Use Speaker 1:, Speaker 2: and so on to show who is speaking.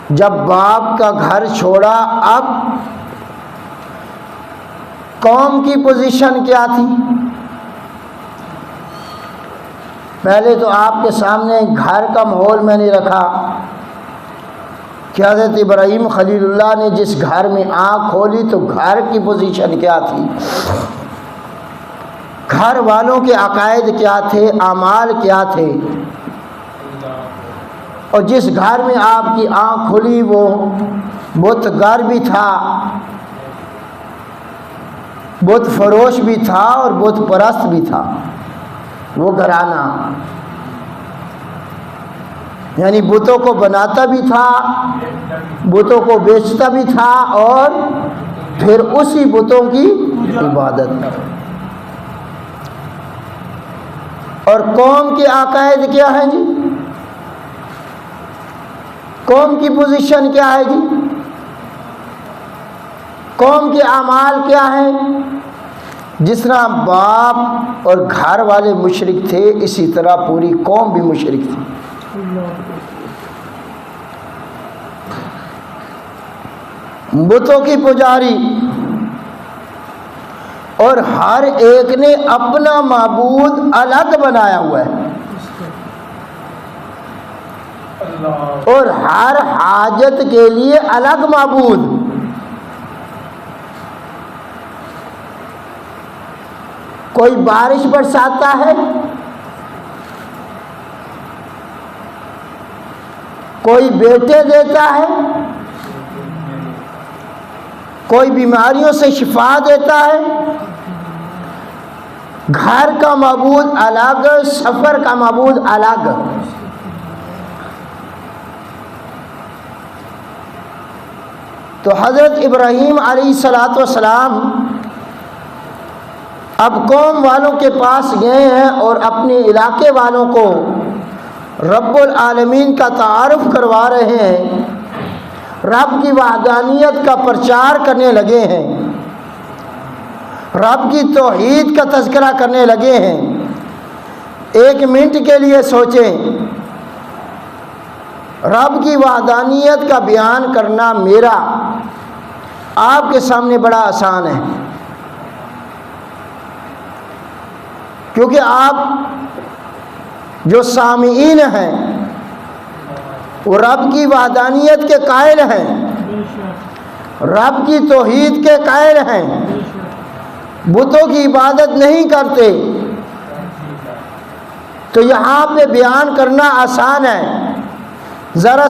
Speaker 1: جب باپ کا گھر چھوڑا اب قوم کی پوزیشن کیا تھی؟ پہلے تو آپ کے سامنے گھر کا ماحول میں نے رکھا کہ حضرت ابراہیم خلیل اللہ نے جس گھر میں آنکھ کھولی تو گھر کی پوزیشن کیا تھی، گھر والوں کے عقائد کیا تھے، اعمال کیا تھے، اور جس گھر میں آپ کی آنکھ کھلی وہ بت گر بھی تھا، بت فروش بھی تھا اور بت پرست بھی تھا وہ گھرانہ، یعنی بتوں کو بناتا بھی تھا، بتوں کو بیچتا بھی تھا اور پھر اسی بتوں کی عبادت۔ اور قوم کے عقائد کیا ہیں جی؟ قوم کی پوزیشن کیا ہے جی؟ قوم کے اعمال کیا ہیں؟ جس طرح باپ اور گھر والے مشرک تھے اسی طرح پوری قوم بھی مشرک تھی۔ بتوں کی پجاری، اور ہر ایک نے اپنا معبود الگ بنایا ہوا ہے، اور ہر حاجت کے لیے الگ معبود۔ کوئی بارش برساتا ہے، کوئی بیٹے دیتا ہے، کوئی بیماریوں سے شفا دیتا ہے۔ گھر کا معبود الگ، سفر کا معبود الگ۔ تو حضرت ابراہیم علیہ السلام اب قوم والوں کے پاس گئے ہیں اور اپنے علاقے والوں کو رب العالمین کا تعارف کروا رہے ہیں، رب کی وحدانیت کا پرچار کرنے لگے ہیں، رب کی توحید کا تذکرہ کرنے لگے ہیں۔ ایک منٹ کے لیے سوچیں، رب کی وحدانیت کا بیان کرنا میرا آپ کے سامنے بڑا آسان ہے، کیونکہ آپ جو سامعین ہیں وہ رب کی وحدانیت کے قائل ہیں، رب کی توحید کے قائل ہیں، بتوں کی عبادت نہیں کرتے، تو یہاں پہ بیان کرنا آسان ہے۔ ذرا